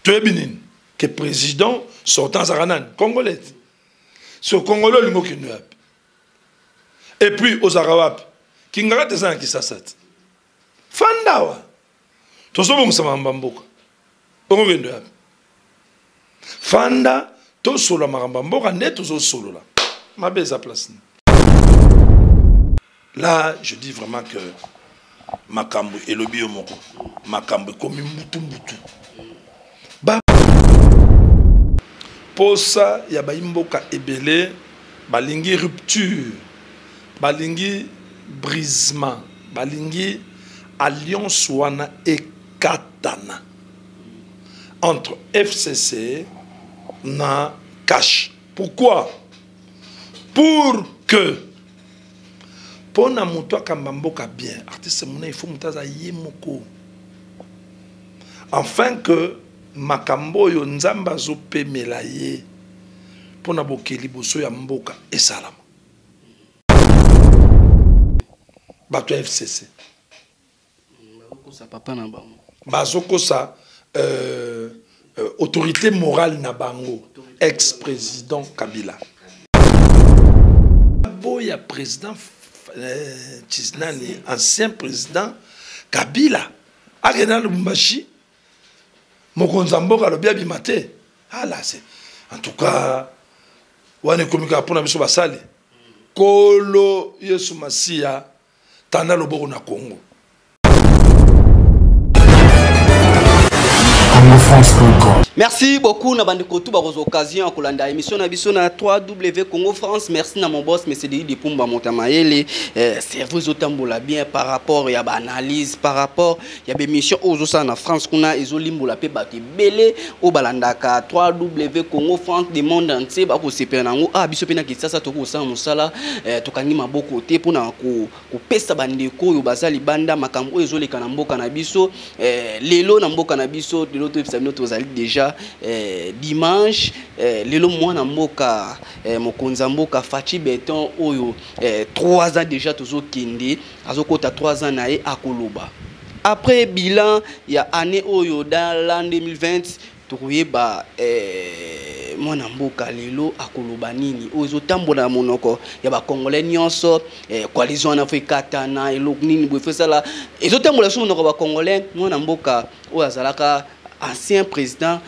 Tu es bénin. Que président sortant Zaranan, Congolais. Ce Congolais, le mot qui nous a. Et puis aux Arabes, qui n'ont pas des gens qui s'assatent. Fandawa. Tout ça, c'est un bamboka. On vient de Fanda, tout solo marambamboka, net tout solo là. Ma belle à place. Là, je dis vraiment que Makambo et le biomoko. Makambo comme mutu. Pour ça, il y a baimboka ebele, balingi rupture, balingi brisement, balingi alliance wana et katana entre FCC na cash. Pourquoi? Pour que pour na muto kambamboka bien, artiste mona il faut mutaza yemoko. Afin que makambo yo nzamba zo pemela ye pona bokeli boso ya mboka esalama bato FCC bazoko sa autorité morale na bango ex-président Kabila boya président Tshisekedi ancien président Kabila agena Lubumbashi. Mokonzamboka le bien bimate. Ah là c'est. En tout cas, on est comme pour na biso basali. Kolo Yesu Masia tana loboko na Congo. Merci beaucoup na bandeko tout ba occasion ko landa émission na biso na 3W Congo France. Merci na mon boss monsieur Didi Pumba Montamayele. Service otambola bien par rapport ya ba analyse par rapport ya ba émission ozosa na France kuna ezolimbola pe bato belé o balandaka 3W Congo France du monde entier ba ko sepela nango biso pe na kisasa to ko sa musala to kangi maboko te pona ko pesa bandeko yo bazali banda makambo ezoleka na mboka na biso lelo na mboka na biso de l'autre episode tozali déjà dimanche lelo mwana mboka mokonza mboka Fachi Beton oyo 3 ans déjà tozo kende azokota 3 ans nae akoloba après bilan ya année oyo dans l'an 2020 tokoyeba mwana mboka lelo akoloba nini ozo tambola monoko ya ba congolais nyonso coalition na Afrika tana elok nini bo fesala ezo tambola so monoko ba congolais mwana mboka oyo azalaka ancien président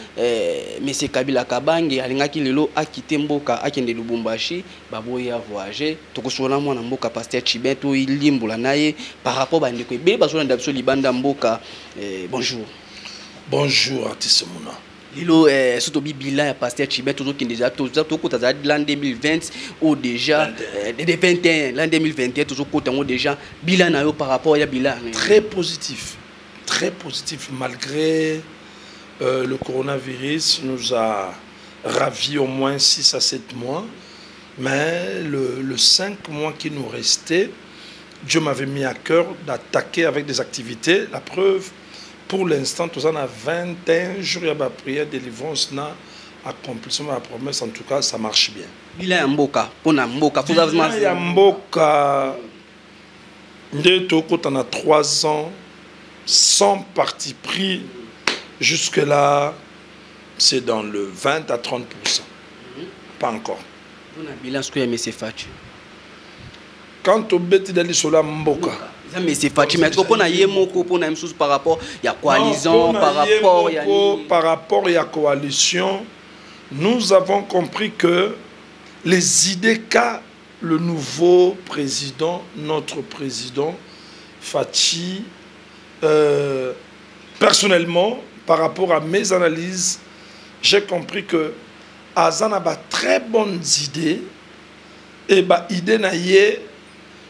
monsieur Kabila Kabange alingaki lelo akite mboka akende Lubumbashi baboya voyager tokosona mwana mboka pasteur Chibeto ilimbola naye par rapport bandeko be bazona ndabso libanda mboka bonjour artiste mona lilo surtout bilan ya pasteur Chibeto tokende déjà tokota za l'an 2020 ou déjà 2021 l'an 2021 tokota ngo déjà bilan na yo par rapport ya bilan très positif malgré le coronavirus nous a ravi au moins 6 à 7 mois, mais le 5 mois qui nous restait, Dieu m'avait mis à cœur d'attaquer avec des activités. La preuve, pour l'instant, tout ça, on a 21 jours, il y a ma prière, délivrance, accomplissement de la promesse, en tout cas, ça marche bien. Il y a un mboka, pour un mboka, il y a un mboka, on a 3 ans, sans parti pris. Jusque-là, c'est dans le 20 à 30%. Pas encore. Vous avez un bilan ce que M. Fachi. Quant au bêtis d'aller sur la mboka. M. Fachi, mais est-ce qu'on a yémoko pour une chose par rapport à la coalition, par rapport à la coalition, nous avons compris que les idées qu'a le nouveau président, notre président, Fachi, personnellement, par rapport à mes analyses, j'ai compris que Azan a très bonnes idées et idée naïe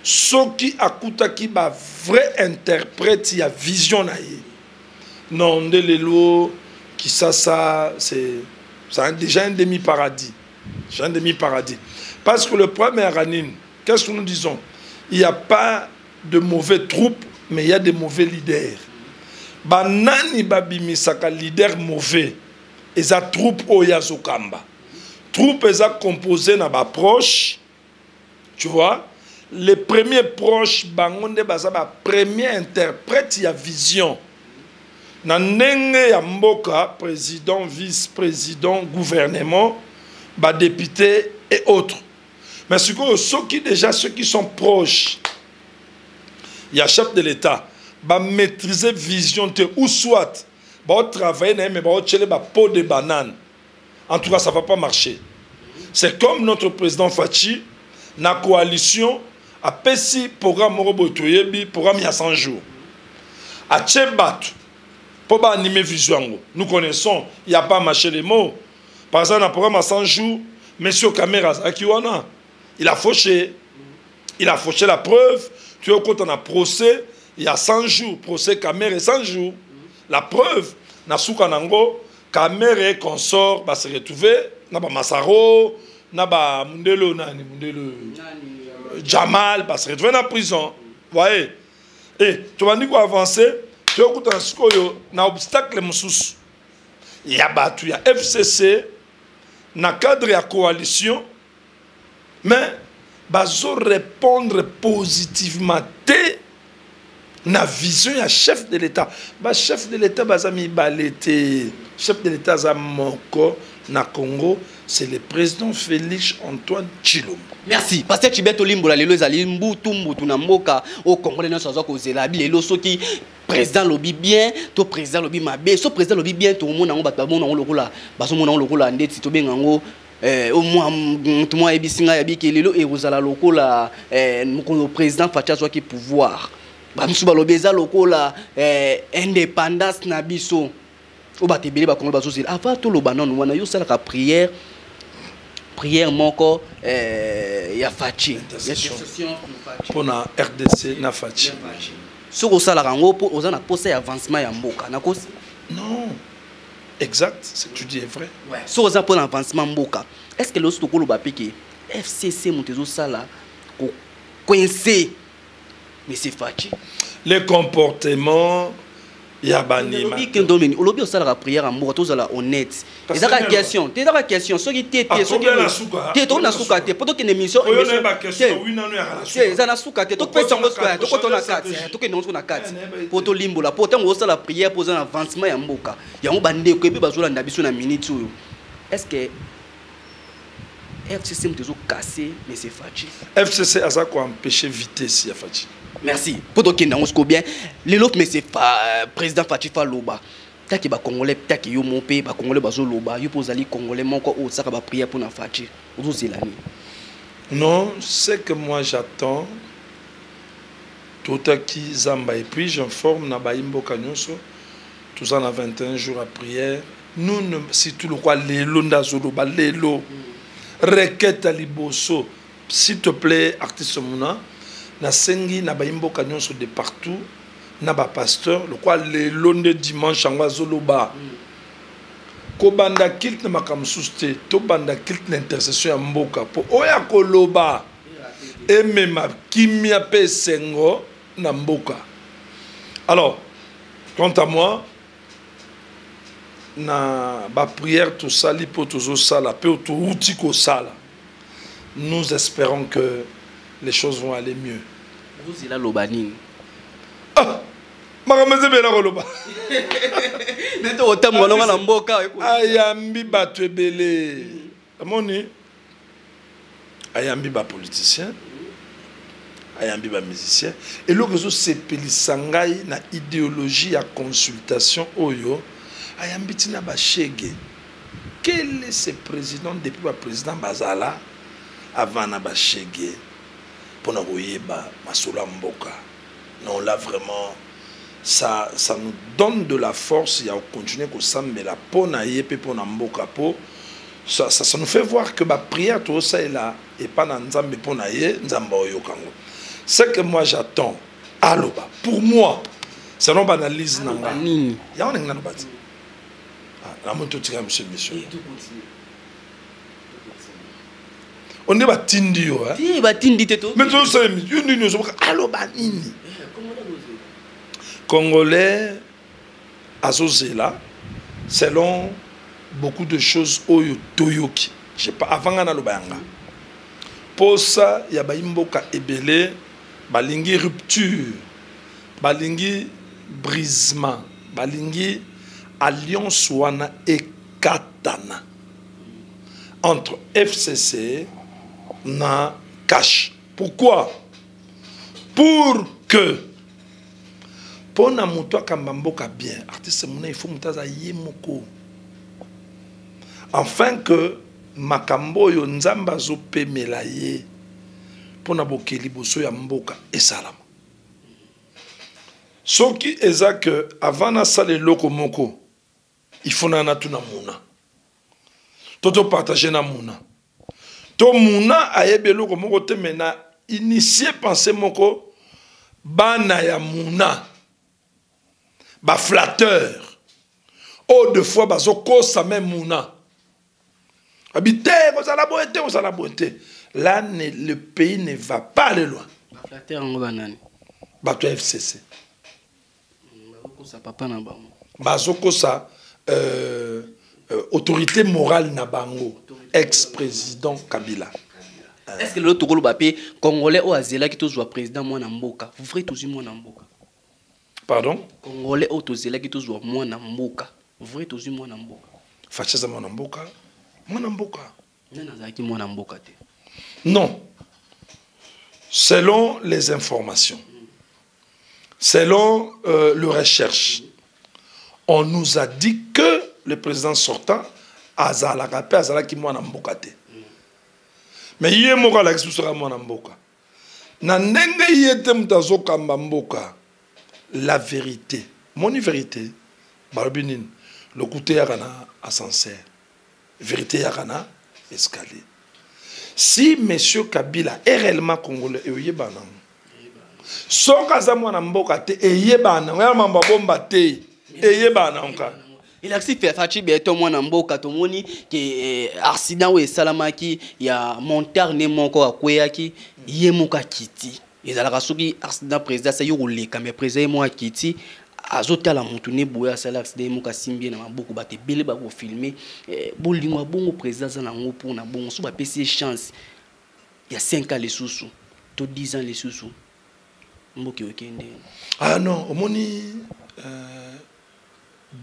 ce qui akuta qui ba vrai interprète il y a vision naïe non de l'élo qui ça c'est déjà un demi-paradis parce que le premier anime qu'est-ce que nous disons il n'y a pas de mauvais troupes mais il y a des mauvais leaders. Banani babimisaka leader mauvais eza troupe oyazo kamba troupe eza composé na ba proche tu vois les premiers proches bangonde baza ba premier interprète ya vision na ndenge ya mboka, président, vice-président, gouvernement, ba député et autres. Mais ceux qui sont proches, il y a chef de l'État, ba maîtriser vision ou soit ba travailler mais ba tcheler ba peau de banane. En tout cas, ça va pas marcher. C'est comme notre président Fachi, na coalition a pesi programme Morobotoyebi, programme il y a 100 jours. A Tchebat, pour animer vision. Nous connaissons, il n'y a pas marché les mots. Par exemple, un programme à 100 jours, monsieur Caméras, Akiwana, il a fauché. Il a fauché la preuve. Tu vois, quand on a procès, il y a 100 jours, procès Caméra et 100 jours. La preuve, Nasuka Nango, Caméra et consort, va se retrouver, Naba Massaro, Naba Mundelo, Jamal, va se retrouver dans la prison. Vous voyez? Et tu vas dire avancer, tu vois, quand on a un obstacle, il y a battu, il y a FCC, na cadre de la coalition, mais bazo répondre positivement na vision ya chef de l'État. Ba chef de l'État bazami balete. Chef de l'État zamoko na Congo, c'est le président Félix Antoine Tshilombo. Merci. Pasteur Chibeto Limbola lelo ezali mbutu na mboka au Congo les nations ko zelabi lelo soki président lobi bien, to président lobi mabe, so président lobi bien to mona ngo bato mona ngo lokola, baso mona ngo lokola ndeti to benga ngo au moins tout moi ebisinga ya biki lelo e rozala lokola mokolo président Facha soit qui pouvoir. Ba musu ba lobeza lokola indépendance na biso. O ba tebele ba Congo baso zela avant to loba non wana yo sala ka prière moko ya Fachi. Pour na RDC na Fachi. Sur au salaire en haut, aux en a posé avancement à Mboka. Non, exact, ce que tu dis est vrai. Ouais. Sur aux pour l'avancement Mboka. Est-ce que l'autre colo bapiki FCC montezo sala coincé, mais c'est Fachi. Les comportements Yabani. On lobby au salaire prière en Mboka, tous à la honnête. Et dans la question, t'es dans la question, ceux qui t'es dans la souka, t'es pendant qu'une émission. C'est dans la souka, t'es tout petit en Moscou, tout quand on a 4, tout que nous on a 4. Pour tout limbo là, pourtant on la prière pour un avancement en Mboka. Il y a un bandé qui peut bazola n'abisso na minute. Est-ce que FCC m'te cassé, mais c'est Fachi. FCC a ça quoi empêcher vitesse à Fachi. Merci. Pour toi qui est dans bien, les autres, mais c'est pas président Fatifa Loba. T'as qui va congolais, t'as qui yo mon pays, va congolais bazo Loba, yo pose ali congolais, mon quoi, ça va prier pour na Fachi. Vous c'est l'année. Non, c'est que moi j'attends. Tout à qui Zamba et puis j'informe na Baimbo Kanyonso. Tout ça na 21 jours à prière. Nous, si tout le roi Lélo Ndazoloba, Lélo, requête à Liboso, s'il te plaît, artiste Mouna. Na sengi na baimbo kanyon de partout na ba pasteur le quoi le lundi dimanche en zoloba ko banda kilt na makamsuste to banda kilt na intercession ya mboka po oya koloba emema kimia pe sengo na mboka. Alors quant à moi na ba prière tout ça li po tozo sala pe to outi ko sala nous espérons que les choses vont aller mieux. Vous êtes là, l'Obaning. Ah! Marameze bela koloba. Neto otam ngolonga na mboka. Ayambi batwebele. Amoni. Ayambi ba politicien. Ayambi ba musicien. Et le réseau sepelisangai na idéologie à consultation oyo. Ayambi tina ba chege. Quel est ce président depuis le président Bazala avant na ba chege? Pour nous mboka. Non, là vraiment, ça nous donne de la force. Il y a continuer comme ça, mais la peau na yépe pour mboka po. Ça nous fait voir que ma prière tout ça est là et pas dans nzambe pour na yé nzamba oyo kango. C'est que moi j'attends. Aloba. Pour moi, c'est non banalise nanga. Il y a un nana bati. Ah, la monte tira monsieur. On est batindi yo hein. Si batindi teto. Mais tout ça une allo banini. Congolais azozela selon beaucoup de choses oyo toyoki. J'ai pas avant na lobanga. Pour ça ya ba imboka ebele balingi rupture, balingi brisement, balingi alliance wana ekatana entre FCC na cash. Pourquoi? Pour que pour na muto akambamboka bien artiste mona il faut mutaza yemoko afin que makambo yo nzamba zo pemela ye pour na bokeli boso ya mboka esalama. Soki eza que avant na sale loko moko il faut na tuna muna toto partager na muna to muna ayebe loko moko te mena initier penser moko bana ya muna ba flatteur oh deux fois bazo kosa même muna habité vous allez la beauté là le pays ne va pas aller loin ba flatteur ngo banani ba to FCC ça papa na bango bazo kosa autorité morale na bango ex-président Kabila. Est-ce que l'autre rôle bapé congolais au azela qui tous voit président moi na mboka vous vrai tous moi na mboka pardon congolais au tozela qui tous voit moi na mboka vrai tous moi na mboka facheza moi na mboka nana zaki moi na mboka te non selon les informations selon le recherche on nous a dit que le président sortant azalaka pe azalaki moi na mboka te. Mais yé moka la explication moi na mboka. Na ndenge yete mutazo kamba mboka. La vérité, mon vérité, barbinin, le côté yakana ascenseur, vérité yakana escalier. Si monsieur Kabila est réellement congolais et yebana. Soka za moi na mboka te e yebana, ya mamba bomba te e yebana onka. Il a fait Fachi Beto mwana mboka tomoni que accident ou salamaki ya montagne moko akweyaki yemuka kiti ezalaka soki accident président sa yoleka mais président mo kiti azotala mutu ne boya sala accident muka simbie na maboko bate bele ba ko filmer bolingwa bongo président za nango pour na bongo so ba pesi chance ya 5 ans les sous to 10 ans les sous mboki okende ah non omoni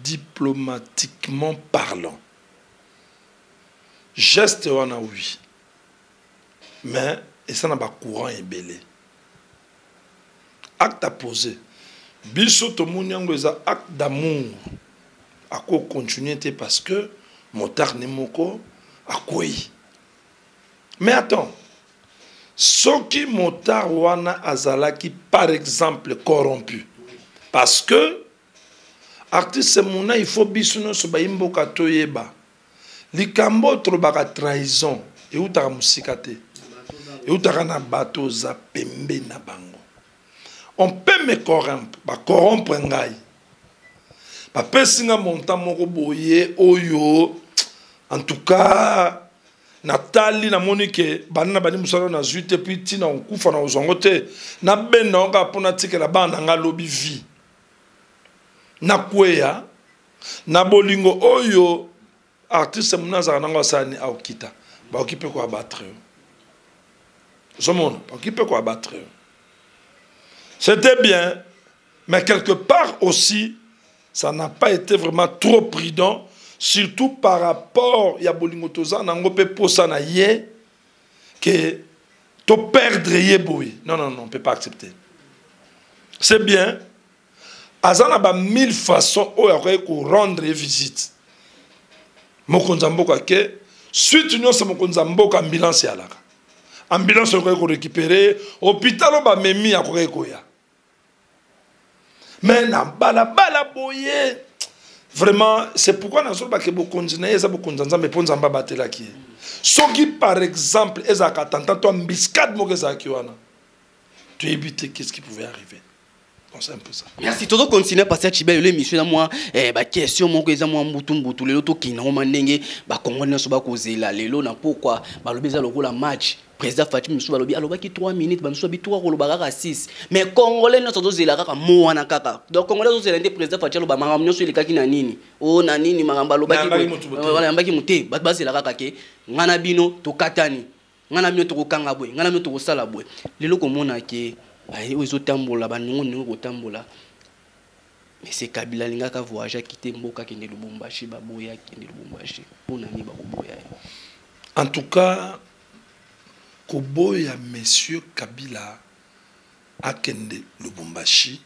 diplomatiquement parlant geste wana oui mais et ça n'a pas courant et belé acte à poser biso to munyango eza acte d'amour à quoi continuer parce que motard ne moko à quoi mais attends soki motard wana azalaki par exemple corrompu parce que artiste mona il faut bisuno so ba imboka toyeba likambo trobaka trahison et utaka musika te et utaka na bato za pembe na bango on peut me corrompre ba corrompre ngai ba pesinga montant moko boye oyo en tout cas natali na monique banana bani musalo na zuite puis tina on kufa na ozongote na benda onga pona tikela bana nga lobi vie na kweya na bolingo oyo artiste munaza nango sani aokita ba okipe ko abattre zomona ba okipe ko abattre c'était bien mais quelque part aussi ça n'a pas été vraiment trop prudent surtout par rapport ya bolingo toza nango pe posa na ye que to perdre ye boy non on peut pas accepter c'est bien azana ba 1000 façons o ya ko rendre visite mokonza mboka ke suite nyonso mokonza mboka ambulance alaka ambulance ko récupérer hôpital ba memi ya ko ya mais na bala boye vraiment c'est pourquoi na so ba ke bokonzi na eza bokonza nzambe ponza mba batela ki soki par exemple ezaka tanta to mbiscade moko ezaki wana tu éviter qu'est-ce qui pouvait arriver. C'est un peu ça. Merci. Tout continuer parce que Chibel l'émission moi ba question mon que moi mbutu lelo to kina o mandenge ba kongona so ba kozela lelo na pourquoi ba lobeza lokola match président Fatim Moussa balobi alobaki 3 minutes ba mso bi 3 kolobaka ka 6 mais congolais no so zela kaka mo wana kaka donc congolais so zela ndé président Fatim loba mangam nyoso elekaki na nini o na nini mangam balobaki wala mbaki muté ba zela kaka ke ngana bino to katani ngana bino to kokanga boy ngana bino to kosala boy lelo ko mona ke ay ozo tambola ba ningo ko tambola Mais c'est Kabila linga ka voyage quitter mboka qui ne Lubumbashi ba boya qui ne Lubumbashi pour nani ba boya. En tout cas, Koboya monsieur Kabila a kende Lubumbashi,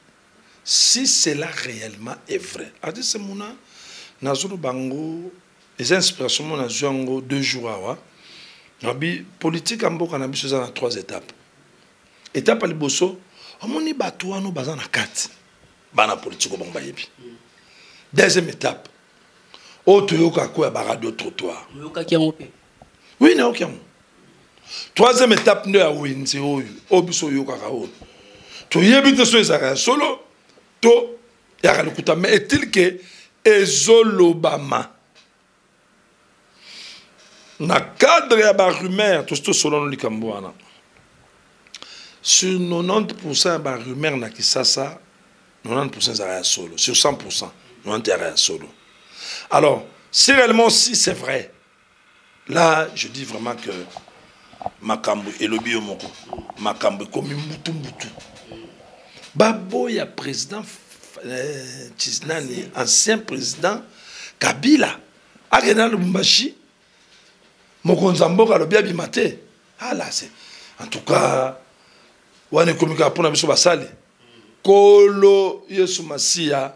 si cela réellement est vrai. A dit c'est mona nazuru bango les inspirations mon nazango 2 jours awa. Nabi politique en mboka na biso za na 3 étapes. Étape liboso, omoni bato wana baza na 4. Bana politique bango bayebi. Deuxième étape. Autre yoka ko ya radio trottoir. Yoka ki amopé. Oui, na okiamo. Troisième étape ndo ya wenze oyo, obiso yoka ka oyo. To yebite so ezaka solo to ya lukuta mais est-il que ezolobama na cadre ya ba rumeur to solo no likambo wana. Sur 90% ya ba rumeur na Kisasa 90% ça solo, sur 100%, 90% solo. Alors, si réellement si c'est vrai, là, je dis vraiment que Makambo et le biomoko, Makambo comme Mbutu. Babo ya président Tiznani, ancien président Kabila, Agena Lubumbashi, Mokonzamboka le bien bimate. Ah là, c'est en tout cas, on est communiqué pour la mission basale. Kolo Yesu Masia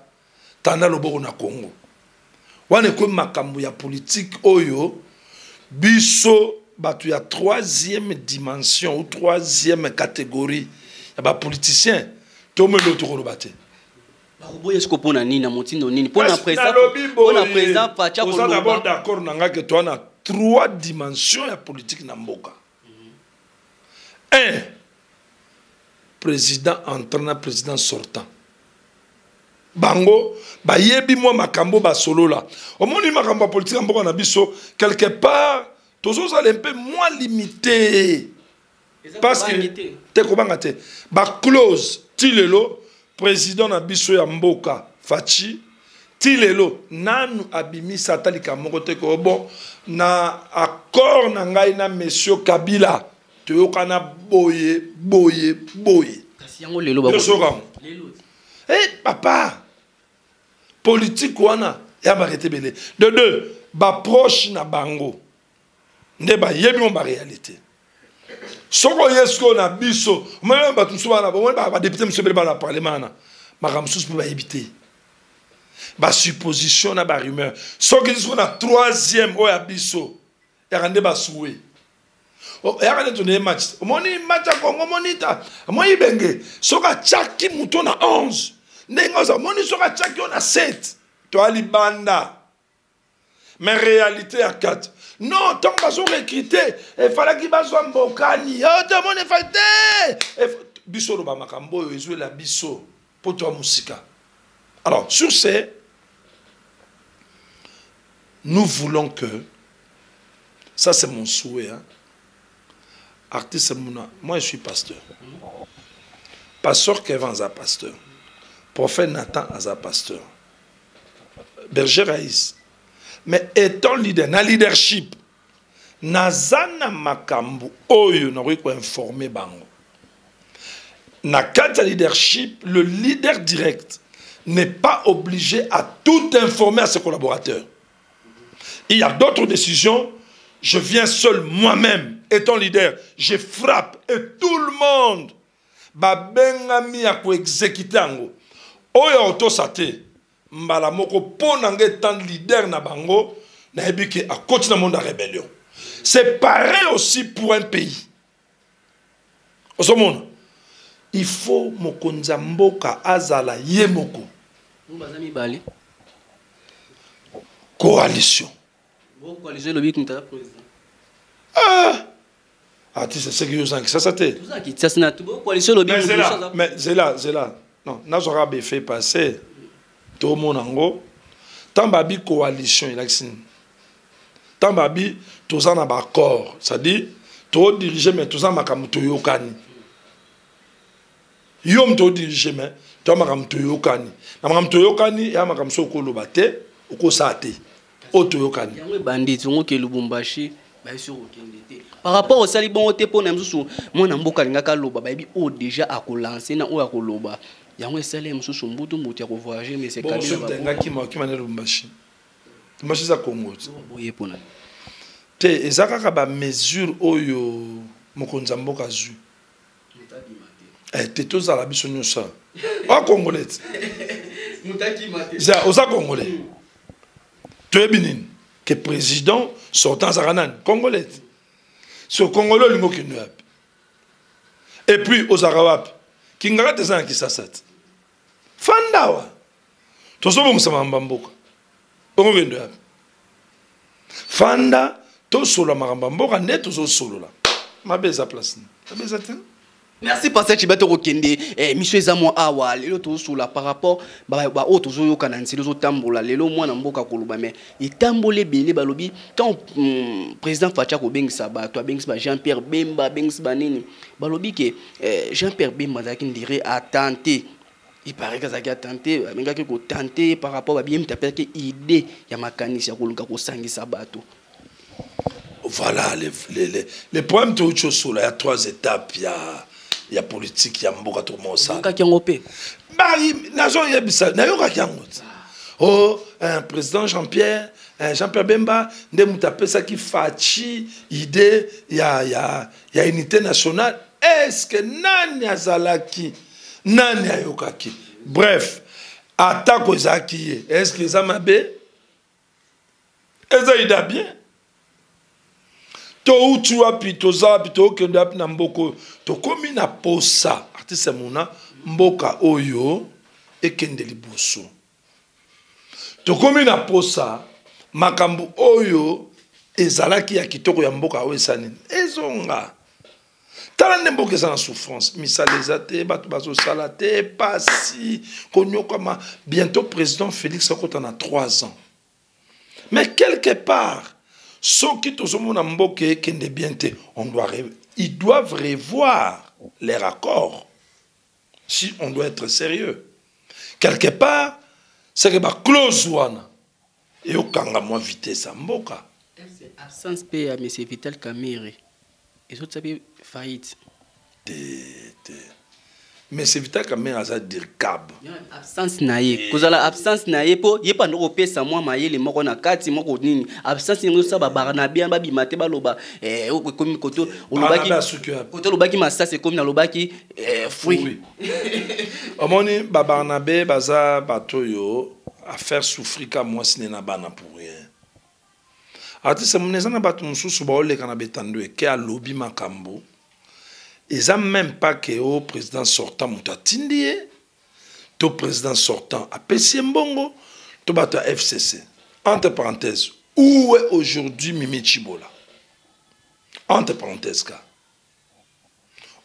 tanda loboko na Congo. Wane ko makambo ya politique oyo biso batu ya 3e dimension ou 3e catégorie ya ba politicien to me lo to ko lobate. Ba boye sko pona nini na motindo nini pona président Facha ko loba. On est d'abord d'accord nanga que toi na 3 dimensions ya politique na mboka. 1 président entrant, président sortant. Bango, ba yebi moi makambo ba solo là. Au moins makambo politique mboka na biso quelque part, tous allez un peu moins limité. Parce que te kobanga te. Ba close tilelo président na biso ya mboka Fachi tilelo nanu abimi satalika moko te ko bon na accord na ngai na monsieur Kabila. Toyokana boye. Kasi yango lelo ba. Eh papa. Politique wana ya barete belé. De 2, ba proche na bango. Nde ba yebi mon ba réalité. Soko yesko na biso, moi ba tout souvent na ba député monsieur ba na parlement na. Makamsus ba éviter. Ba supposition na ba rumeur. Soko yesko na 3e o ya biso. Ya rande ba soué. Et après le match, moni match à Congo monita, moi ibenge, soka chaki mouton à 11, nengoza moni soka chaki on a 7, toi libanda, mais réalité à 4. Non, tant que sont recrutés, il fallait qu'il soit mbokani, oh tout le monde est fêté, biso lo ba makambo ezwe la biso, pour toi musika. Alors sur ce, nous voulons que, ça c'est mon souhait, hein. Artiste Mouna, moi je suis pasteur. Pasteur Kevin a pasteur. Prophète Nathan a pasteur. Berger Raïs. Mais étant leader, na leadership, nazana makambu oyo na ko informer bango. Na kata leadership, le leader direct n'est pas obligé à tout informer à ses collaborateurs. Il y a d'autres décisions, je viens seul moi-même. Étant leader, je frappe et tout le monde ba bengami ya ko exécuter ango. Oyo autosate mbala moko ponanga étant leader na bango na ebiki à côté dans monde de rébellion. C'est pareil aussi pour un pays. Au monde, il faut mokonza mboka azala yemoko. Mbazami bali. Coalition. Bon coalition le but n'ta président. Ah, tu sais ce que vous avez ça c'était. Tout ça qui ça c'est tout coalition le but. Mais c'est là. Non, n'azora fait passer tout mon ango. Tant babi coalition il a signé. Tant babi tous en accord, ça dit tout diriger mais tous en makamuto yokani. Yom to diriger mais to makamuto yokani. Na makamuto yokani ya makamso ko lobate ko sate. Oto yokani. Yango bandit ngo ke Lubumbashi. Par rapport au salibon au tepo na msusu mon mboka lingaka loba baby o déjà a ko lancer na o ya ko loba yango esali mosusu mbutu mbutu ya kovoyager mais c'est Kabila qui m'a Lubumbashi. Lubumbashi za Congo. Boye pona. Te ezaka ka ba mesure oyo mokonza mboka zu. Te tozala biso nyosa. O congolais. Mutaki mate. Za oza congolais. Tu es binine que président sortant zaranan congolais. So congolais lingo kinu yapi. Et puis aux arabes qui ngara te zan ki sasat. Fandawa. Tozo bo musama mbamboka. Ongo kinu yapi. Fanda to solo maramba mboka net tozo solo la. Mabeza place ni. Mabeza te. Merci Pasteur Chibato Rokende. Monsieur Zamo Awa, lelo to sous la par rapport ba o to zo yoka na nsilo zo tambola lelo mwana mboka koloba mais itambole belé balobi tant président Facha ko bengisa ba to bengisa ba Jean-Pierre Bemba bengisa ba nini balobi ke Jean-Pierre Bemba zaki ndire a tenté. Il paraît que ça a tenté, mais qu'il a tenté par rapport à bien m'taper idée ya makanisi ya koluka ko sangisa bato. Voilà les problèmes de chose là, il y a 3 étapes, il y a politique, il y a mboka to mo ça. Ka kiangopé. Bari nazo yebisa na yoka kiangot. Oh, un président Jean-Pierre Bemba ndé mutape ça qui fachi idée il y a unité nationale. Est-ce que nani azalaki nani ayokaki? Bref, attaque aux acquis. Est-ce que ça m'a bé? Est-ce que ça bien? To utua pitoza pito kendo api na mboko to komi na posa artiste muna mboka oyo ekende liboso to komi na posa makambu oyo ezalaki ya kitoko ya mboka oyo esani ezonga tala nde mboka eza na souffrance misala eza te bato bazosala te pasi konyokama bientôt président Félix akota na 3 ans mais quelque part ceux qui sont mboke kende bien te, ils doivent revoir les raccords si on doit être sérieux. Quelque part, c'est que ma clause wana et au kanga moi vitesse mboka. Absence paix à M. Vital Kamerhe. Et autres savez faillite. Mais c'est Vital Kamerhe a dire cab. Absence naïe. Kozala absence naïe po yepa ndoko pesa moi mayele moko na kati moko nini. Absence ngo sa ba barnabia ba bimate ba loba komi koto olobaki koto lobaki masase komi na lobaki fruit. Omoni ba barnabé baza batoyo à faire souffrir ka moi sine na bana pour rien. Ati se muneza na batu mususu ba ole kana betando e ke a lobby makambo. Ils n'ont même pas que au président sortant Moutatindie, au président sortant à Pessiembongo, au bateau FCC. Entre parenthèses, où est aujourd'hui Mimi Chibola? Entre parenthèses,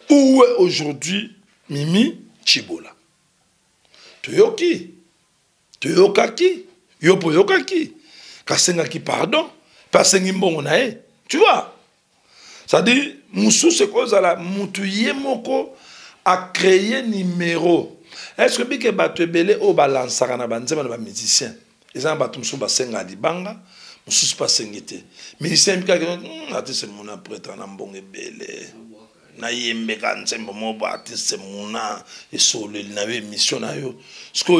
où est aujourd'hui Mimi Chibola? Toyoki, Toyokaki, Yopoyokaki, Kasengaki pardon, Pasengi Mbongo nae, tu vois? C'est-à-dire, Moussou se cause à la Moutouye Moko a créé numéro. Est-ce que Bike Batebele au balansara na banzema na musicien? Ils ont battu Moussou Basenga di Banga, Moussou pas sengité. Musicien Bika artiste Mouna prêtre na mbonge bele. Na yembe kansembo mo artiste Mouna et solo na émission na yo. Sko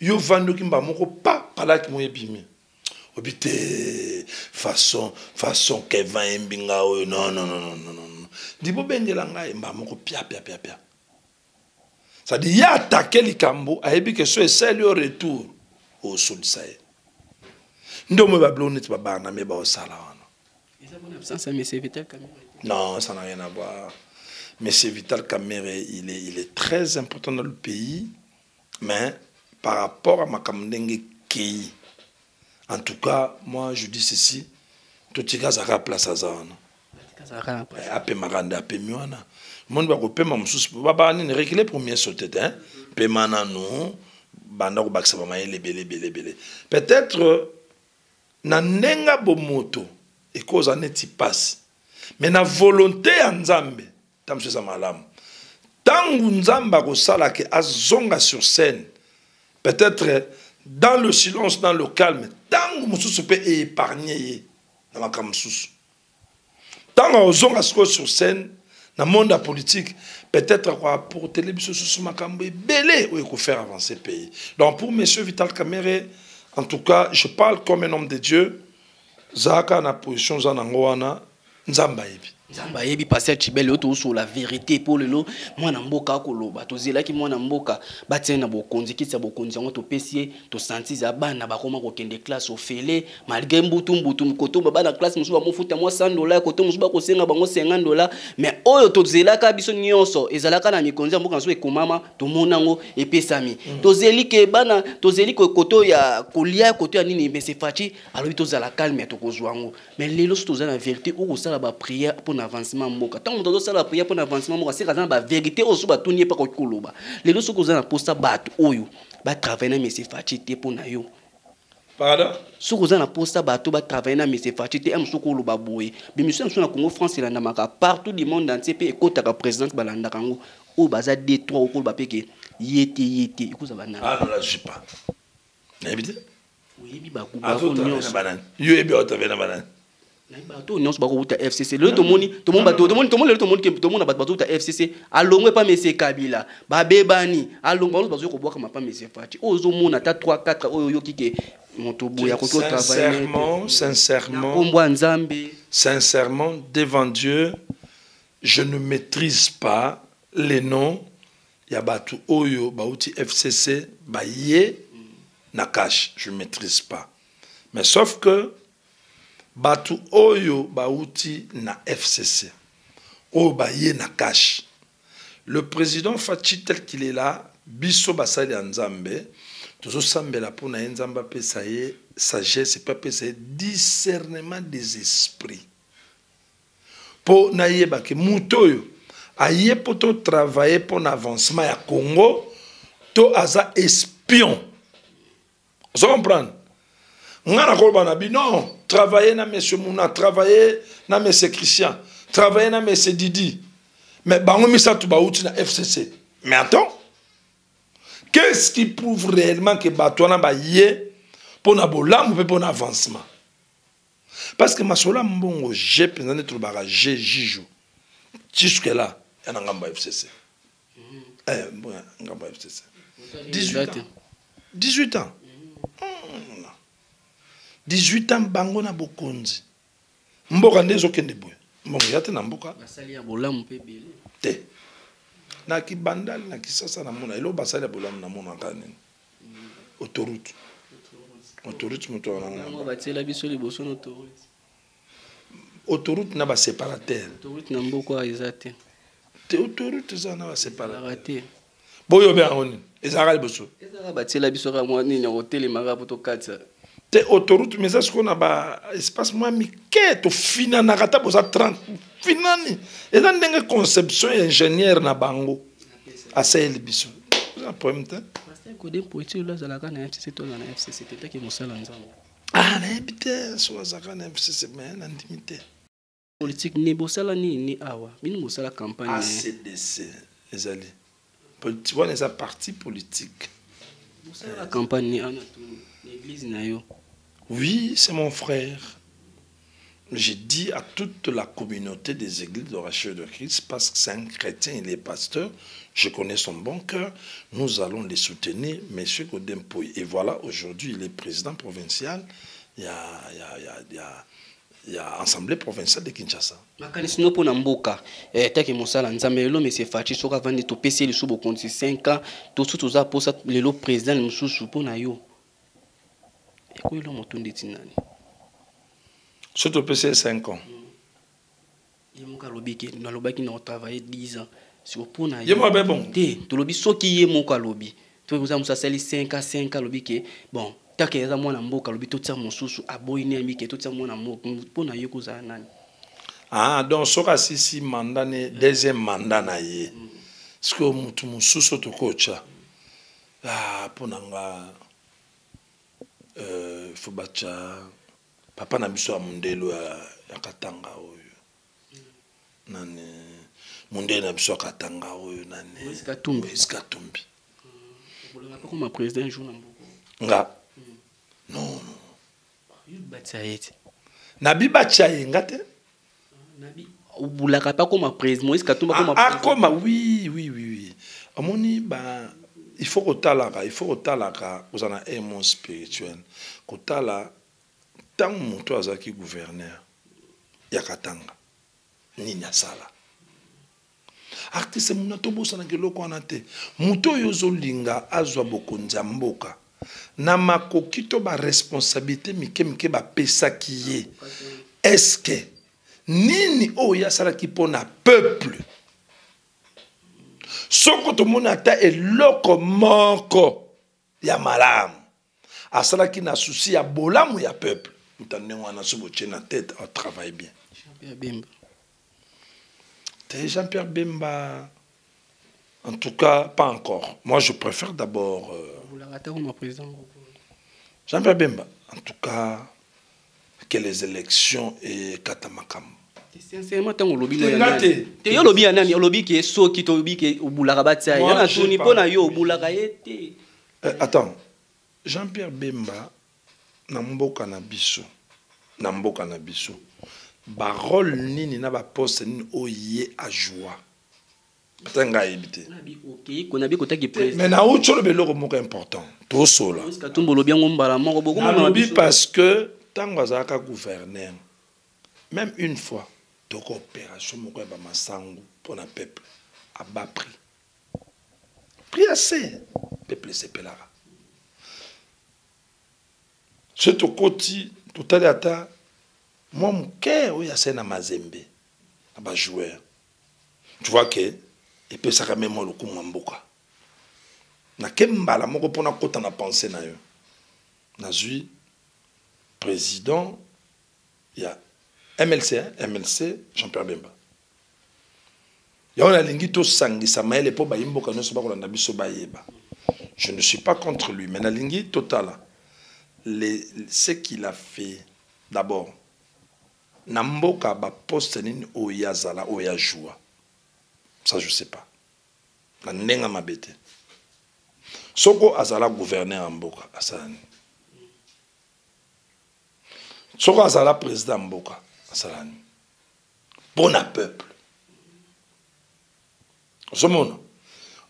yo vando kimba moko pa pala ki mo yebimi. Obité façon Kevin Mbinga non. Dibo bengela ngai mba moko pia. Ça dit ya attaquer likambo a ebi que so c'est le retour au solsae. Ndomo ba blonnet ba bana me ba osala wana. Isa bonne absence à M. Vital Kamerhe. Non, ça n'a rien à voir. M. Vital Kamerhe, il est très important dans le pays, mais par rapport à makamndenge kei. En tout cas, moi je dis ceci, tout ce qui est à place à Zana. Ape Maranda, Ape Miwana. Mon va couper mon sous, baba ni réglé pour mieux sauter, hein. Pemana non, banda ko baksa ba les belé. Peut-être na nenga bomoto et cause en eti passe. Mais na volonté en Nzambe, tam se malam. Tangu Nzamba ko sala ke azonga sur scène. Peut-être dans le silence, dans le calme, tant que Moussous peut épargner dans la Kamsous. Tant que Ozonga sur scène, Dans le monde politique, peut-être quoi pour télévision sous makambo belé ou il faire avancer le pays. Donc pour monsieur Vital Kamerhe, en tout cas, je parle comme un homme de Dieu. Zaka na position zanangoana nzamba yebi. Nzamba yebi passer Chibele auto sur la vérité pour le lot mwana mboka koloba tozela ki mwana mboka batena bokonzi kitsa bokonzi ngo to pesier to sentiza bana bakoma ko kende classe au fele malgré mbutu koto bana classe musuba mofuta mo $100 koto musuba ko senga bango $50 mais oyo tozela ka biso nyonso ezalaka na mikonzi mboka nso ekomama to monango epesami tozeli ke bana tozeli ko koto ya kolia koto ya nini mais c'est fachi alors tozala calme to kozwango mais lelo tozala na vérité ou sala ba prière pour avancement mboka tant on ça la prière pour avancement mboka c'est quand ba vérité osu ba tunier pas ko koloba lelo soko za na posta bato oyo ba travailler na monsieur Fachité pour na yo pardon soko za na posta bato ba travailler na monsieur Fachité am soko loba boye bi monsieur na Congo France il maka partout du monde entier pe ekota ka président balanda kango o baza D3 o koloba peke yete ikuza bana ah non là je sais pas n'habite oui bi ba ku ba ko yo ebi otave na banane tout non pas que FCC le tout le monde ba FCC alongwe pas monsieur Kabila ba bebani alongwe ba zo ko boka mapa monsieur Fati ozo mona ta 3 4 oyo yo kike motobo ya ko travailler sincèrement devant Dieu je ne maîtrise pas les noms ya batu oyo bauti FCC ba ye na cash je ne maîtrise pas mais sauf que batu oyo bauti na FCC oyo baye na cash le président Fachi tel qu'il est là biso basali ya nzambe tozo sambela pona nzamba pesa ye sagesse pas pesa discernement des esprits po na yeba ke muto oyo aye poto travailler pour l'avancement ya Congo to aza espion vous comprenez ngana ko bana bi non travailler na monsieur Mouna travailler na monsieur Christian travailler na monsieur Didi mais bango misa tu ba outi na FCC mais attends qu'est-ce qui prouve réellement que batona ba yé pour na bolam ou pour na avancement parce que masola mbongo j'ai pensé trop bara j'ai jiju jusque là ya na ngamba FCC bon ngamba FCC 18 ans 18 ans bango na bokonzi mboka ndezo kende boye mbongo yate na mboka basali ya bolamu pe bele te na kibandal na kisasa na mona elo basali ya bolamu na mona kanene autoroute moto na batela biso liboso na autoroute na ba séparateur autoroute na mboka ezate te autoroute za na ba séparateur boyo be ngoni ezaka liboso ezaka batela biso ka mwa nini hotel marapo to katsa te autoroute mais est-ce qu'on a ba espace moi miké to fina na kata boza 30 finani et là ndenge conception ingénieur na bango asel biso ça problème te parce que ko de poétique là za la kana FCC to na FCC te ke mosala nzambo ah na ebite so za kana FCC mais na intimité politique ni bosala ni awa bini bosala campagne ACDC ezali politique on est parti politique bosala campagne ni ana to l'église na yo. Oui, c'est mon frère. J'ai dit à toute la communauté des églises d'Oracheur de Christ, parce que c'est un chrétien, il est pasteur, je connais son bon cœur, nous allons les soutenir, M. Godin Pouy. Et voilà, aujourd'hui, il est président provincial, il y a Assemblée provinciale de Kinshasa. Makanisino po na mboka taki mosala nzambe lelo monsieur Fachi soka vandi to pesi liso bo konti 5 ans to sutu za posa lelo président mususu po na yo. Eko lo motundi tinani. Surtout PC 5 ans. Yemoka lobiki na lobaki na travailler 10 ans. Sur po na yo. Yemo be bon. Te to lobi soki yemoka lobi. To vous amusa sali 5 ans lobiki bon. Take eza mwana mboka lobi to tsa mosusu aboyine amike to tsa mwana mboka po na yo koza nani. Ah donc soka sisi mandat ne deuxième mandat na ye. Parce que mutu mosusu to kocha. Ah ponanga fubacha papa na biso ya mundelo ya Katanga oyo nani mundelo na biso ya Katanga oyo nani Katumbi bolanga pa comme président jour na mboko nga non batsaete nabi bacha yenga te nabi boulaka pas comme président Moïse Katumba comme président. Comme oui. Amoni il faut kotalaka, vous en avez un monde spirituel. Kotala tant moto azaki gouverneur yakatanga ninya sala. Artiste muna tobosa na keloko anate. Moto yozo linga azwa bokonza mboka. Na makoki to ba responsabilité mike ba pesa kiye. Est-ce que nini oya sala ki pona peuple? Soko to mona ta eloko moko ya malamu. Asala ki na souci ya bolamu ya peuple. Mutane wana subo na tête, on travaille bien. Jean-Pierre Bemba. Jean-Pierre Bemba, en tout cas, pas encore. Moi, je préfère d'abord... Jean-Pierre Bemba, en tout cas, que les élections et Katamakam. Sincèrement, tant au lobby, il y a un lobby qui est saut, qui est au lobby qui est au Boularabatsa. Il y a un tourni pour na yo au Boularaïté. Attends, Jean-Pierre Bemba, Namboka Nabiso, Barol nini na ba poste ni oye a joie. Tanga ebité. Mais na ucho le beloko moko important. To sola. Parce que tango azaka gouverneur. Même une fois, to coopération moko ba masangu pour na peuple à bas prix. Prix assez. Peuple se pelara. C'est au côté tout à l'heure. Moi, mon cœur, il y a un mazembe, un joueur. Tu vois que, il peut s'arrêter même le coup mamboka. Na kembala, moi, pour na kota na pensé na yo. Na zui, président, il y a MLC, Jean-Pierre Bemba. Il y a un lingito sangi, ça m'a l'air pour baimboka, nous sommes pas qu'on a biso baïeba. Je ne suis pas contre lui, mais na lingi total, ce qu'il a fait, d'abord, Namboka ba poste nini oya zala oya joua. Ça je sais pas. Na nenga mabete. Soko azala gouverneur mboka asalani. Soko azala président mboka asalani. Bon à peuple.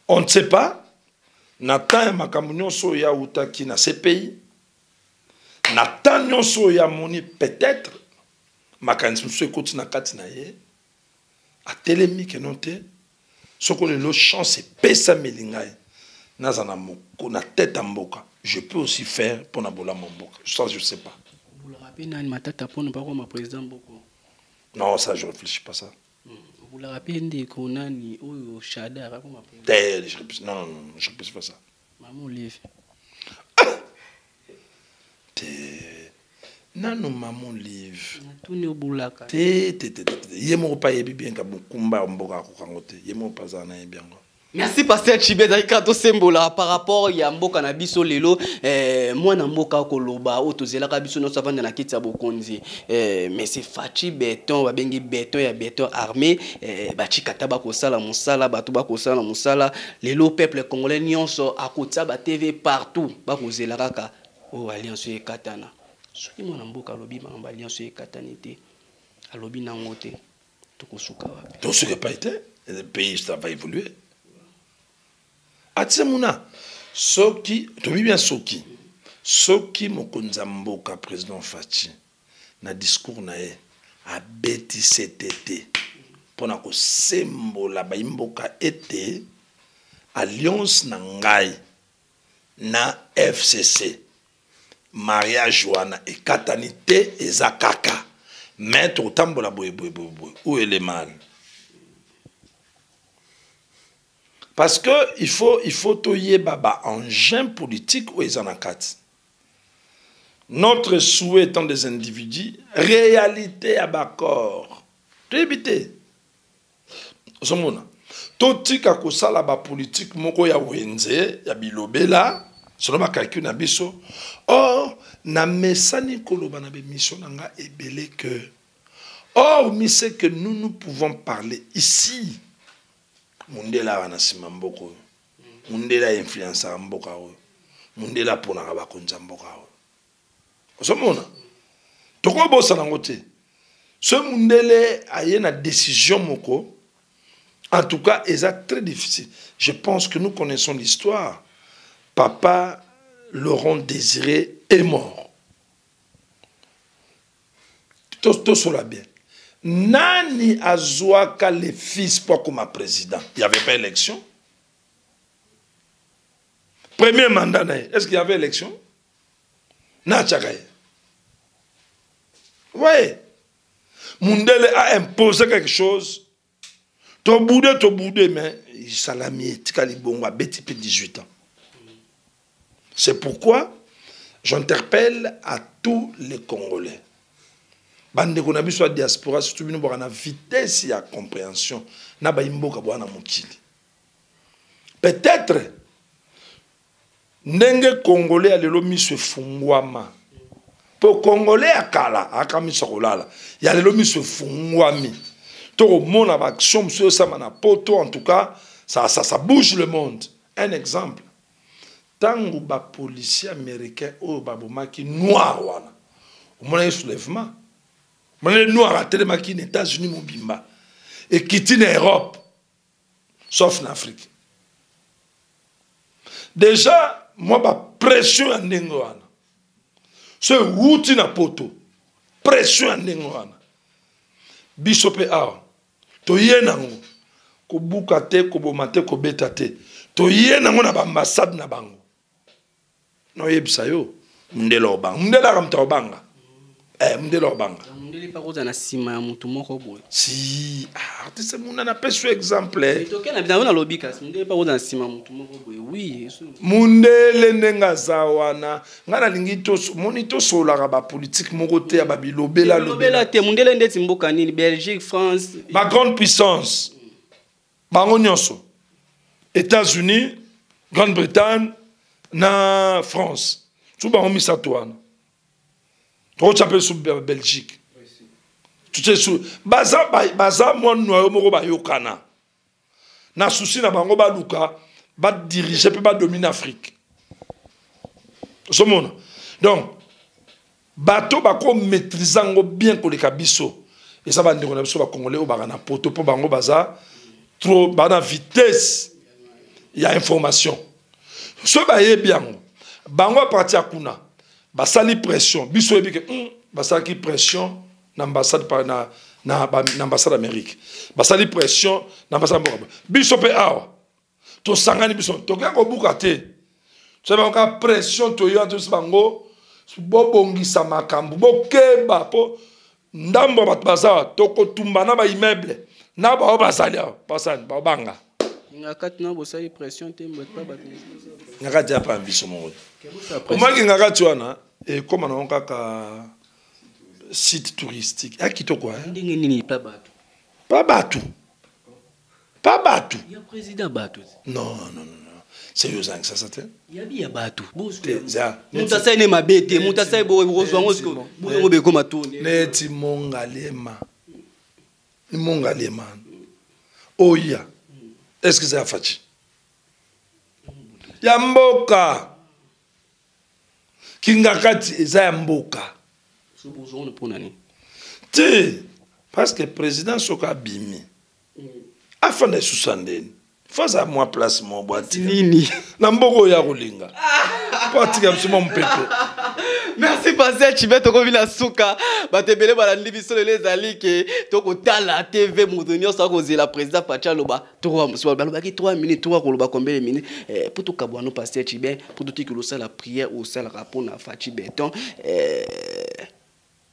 On ne sait pas. Natan makamunyo so ya utaki na ces pays. Natan nyonso ya moni peut-être. Mécanisme ce côté na katina ye a télémi que noté ce que le chance pesa melingai nazana moko na tête mboka je peux aussi faire pour na bola mboka ça je sais pas vous le rappelez na matata pour ne pas comme président boko non ça je réfléchis pas ça vous le rappelez ndi konani oyo Shada comme président non je réfléchis pas ça maman live Nano maman livre. Tuni obulaka. Yemo pa yebi bien ka bukumba mboka ko kangote. Yemo pa za na bien. Merci Pasteur Chibeda Ikato Sembola par rapport ya mboka na biso lelo mwana mboka ko loba otozela ka biso no savanda na kitsa bokonzi mais c'est Fachi béton ba bengi béton ya béton armé ba chikata ba ko sala musala ba to ba ko sala musala lelo peuple congolais nyonso akotsa ba TV partout ba ko zela kaka o alliance e katana. Soki mwana mboka lobi ba alliance e katanité alobi nango te tokosuka wapi donc ce qui pas été le pays ça va évoluer atsemuna soki tobi bien soki mokonza mboka président Fachi na discours na ye abeti CTT pona ko sembola ba mboka ete alliance na ngai na FCC mariage wana e katanité eza kaka maître otambola boye où est le mal parce que il faut toyer baba engin politique où ils en quatre. Notre souhait étant des individus, réalité à bacor. Tu éviter. Somona. Totika ko sala ba politique moko ya wenze ya bilobela, selon ma calcul na biso. Or na mesani koloba na be mission nga ebele que. Or mi sait que nous pouvons parler ici. Mundela wana sima mboko mundela influence mboka o mundela pona ba konza mboka o osomona toko bosa na ngote Ce Mundele a une décision moko. En tout cas, c'est très difficile. Je pense que nous connaissons l'histoire. Papa Laurent Désiré est mort. Tout cela bien. Nani Azouaka le fils pour comme président. Il n'y avait pas élection. Premier mandat, est-ce qu'il y avait élection? Nachagaye. Oui. Mundele a imposé quelque chose. To boudé, mais salami, tikali bongo, beti 18 ans. C'est pourquoi j'interpelle à tous les Congolais. Bande qu'on a vu sur la diaspora, surtout nous avons la vitesse et la compréhension. Na ba imboka bwana mukili. Peut-être nenge Congolais a lelo miso fungwama. Pour Congolais à kala, akami sokolala. Ya lelo miso fungwami. Tout le monde a action sur ça mana poto en tout cas, ça bouge le monde. Un exemple. Tango ba policier américain o babomaki noir wana. Au moins un soulèvement. Les noirs à tellement qui États-Unis mobimba et quitter l'Europe sauf l'Afrique. Déjà moi ba pression en ndengoana. Ce outil na poto pression en ndengoana. Bisope a to yenango ko bukate ko bomate ko betate to yenango na ba ambassade na bango. No yebisa yo mundela obanga mundela ramta obanga. Mundela obanga. Mundela pas cause na sima ya mutu moko boy. Si artiste muna na peso exemple. To kena bien na lobika mundela pas cause na sima mutu moko boy. Oui, mundele ndenga zawana ngana lingi to monito sola ba politique moko te ba bilobela lobela te mundela ndeti mboka nini Belgique, France. Ma grande puissance. Bango nyonso. États-Unis, Grande-Bretagne, na France. Tout bango misatouana. Tu t'appelles sous Belgique. Tu sais sous baza moi noyo moko ba yokana. Na souci na bango ba luka ba diriger peut pas dominer Afrique. Somona. Donc bateau ba ko maîtrisant bien ko le kabiso. Et ça va ndeko na biso ba congolais o ba na poto po bango baza trop ba na vitesse. Il y a information. Ce ba ye bien. Bango parti akuna. Basali pression biso ebi ke basali pression na ambassade par na ambassade d'Amérique basali pression na ambassade mboka biso pe awa to sangani biso to ka ko bukate so ba ka pression to yo to bango bobongisa makambu bokeba po ndambo bat baza to ko tumba na ba immeuble na ba basali basani ba banga ngakati na bosali pression te mbot pa bat ngakati apa biso mo omaki ngakati wana et comme on a un site touristique, à qui to quoi? Pas Batou. Pas Batou. Pas Batou. Il y a président Batou. Non. Sérieux, ça c'était? Il y a Batou. Moutassa est ma bête, Moutassa est beau, Rozo, comme à tout. Neti Mongalema. Mongalema. Oh, ya. Est-ce que c'est à Fachi? Yamboka. Kingakati eza mboka. So bozo pour nani? Ti parce que président soka bimi. Afin de susandeni. Faza moi place mon boîte. Nini. Na mboko ya kolinga. Poatika msimo mpepe. Merci Pasteur Chibet Okovila Souka. Batebele balandi biso les alike toko tala TV Moudonio sa kozela président Pacha Loba. Toko baloba ki 3 minutes 3 koloba combien de minutes pour to kabwano Pasteur Chibet pour to que ça la prière au sel rapport na Fachi Beton.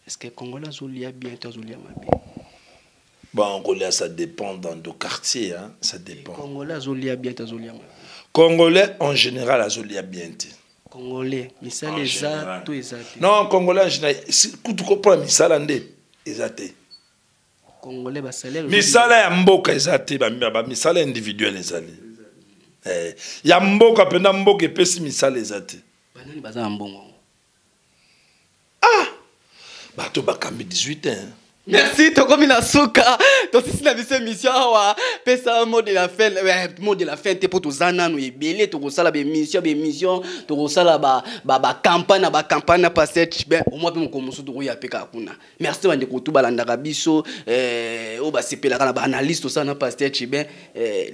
Est-ce que Congolais zolia bien zolia mabe? Bon, Congolais ça dépend dans nos quartiers hein, ça dépend. Congolais zolia bien zolia mabe. Congolais en général zolia bien. Congolais, misala eza to ezate. Non, Congolais en général, si tu comprends misala ndé ezate. Congolais ba salaire. Misala ya mboka ezate ba misala individuel ezali. Ya mboka penda mboka epesi misala ezate. Banani baza mbongo. Ah! Bato bakambi 18 ans. Merci, Tokomi Nasuka. Donc, si la mission, pesa un mot de la fin, mot de la fin, t'es pour tous anans, nous ébélé, tu reçois la mission, tu reçois la campagne, passer, au moins, on commence à trouver à Pekakuna. Merci, Wande Koutou, Balanda Rabiso, Oba Sepela, analyste, tout ça, n'a pas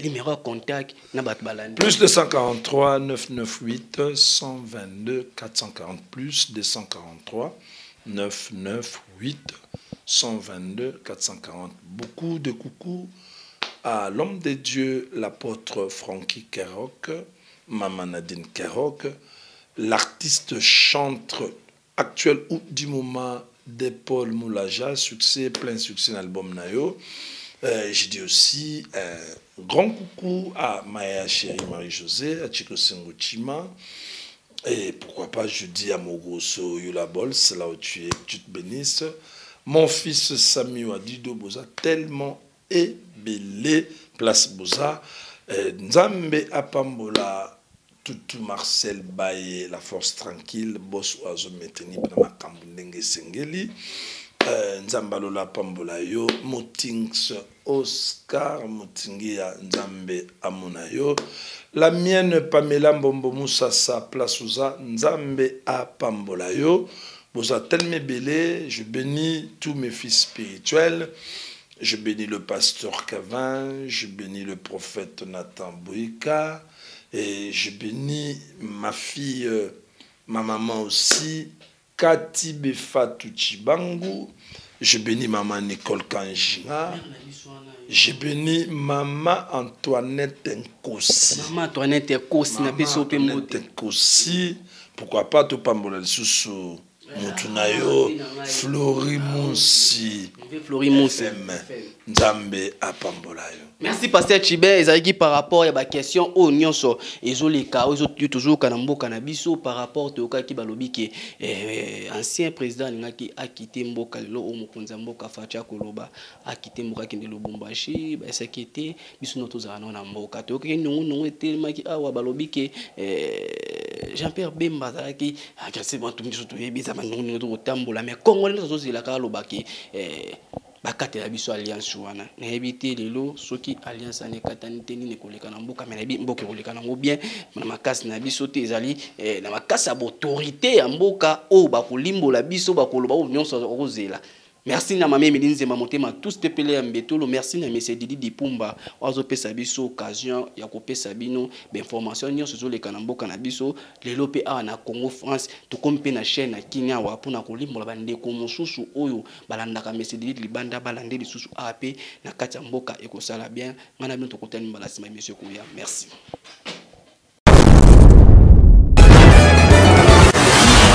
numéro contact, n'a pas balanda. Plus 243 998 122 440, plus 243 998 122 440. Beaucoup de coucou à l'homme de Dieu, l'apôtre Frankie Kerok, Maman Nadine Kerok, l'artiste chantre actuel ou du moment de Paul Moulaja, succès, plein succès dans l'album Nayo. Je dis aussi grand coucou à Maya chérie Marie-Josée, à Chico Sengochima. Et pourquoi pas, je dis à Mogoso Yulabol, c'est là où tu es, tu te bénisses. Mon fils Sami Adido Boza, tellement ébélé, place Boza. Nzambe Apambola, Toutou Marcel Baye, la force tranquille, Boss Oazo Meteni, Pnama Kambundenge Sengeli. Nzambalola Pambola yo, Motings Oscar, Motingia Nzambe Amunayo. La mienne Pamela Mbombo Moussassa, place Ouza, Nzambe Apambola yo. Boza tellement belé, je bénis tous mes fils spirituels, je bénis le pasteur Cavin, je bénis le prophète Nathan Boïka, et je bénis ma fille, ma maman aussi, Kati Befatou Chibangu, je bénis maman Nicole Kanjinga, je bénis maman Antoinette Nkosi. Maman Antoinette Nkosi, pourquoi pas tout pambola sous Mutunayo, Florimonsi, Nzambe Apambolayo. Merci Pasteur Chibé, ezalaki par rapport à la question au nyonso ezoleka toujours kanambo kanabiso par rapport à ki balobi ke ancien président ngaki a quitté mboka lelo o mokonza mboka Fatia Koloba a quitté mboka kende Lubumbashi ba sekete biso noto za na mboka to ke nungu etelmaki awa balobi ke Jean-Pierre Bemba zaki akase bantu biso to yebisa bantu to tambola mais Congolais zo zela ka lobaki bakate la biso alliance wana na ebité lelo soki alliance ane katani teni ne koleka na mboka mais na mboka koleka na bien na makasi na biso te ezali na makasi autorité ya mboka o ba kolimbola biso ba koloba o nyonso ozela. Merci na mamé Melinze Mamotema tous te pelé ya mbetolo. Merci na monsieur Didi Dipumba ozo pesa biso occasion ya ko pesa bino ba information nyonso zo leka na mboka na biso lelo pe a na Congo France to kompe na chaîne na Kenya wa pona ko limbola bande ko mosusu oyo balandaka monsieur Didi libanda balande lisusu AP na kati ya mboka ekosala bien ngana bino to kotani mbalasi ma monsieur Kuya. Merci.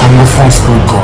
Congo France.com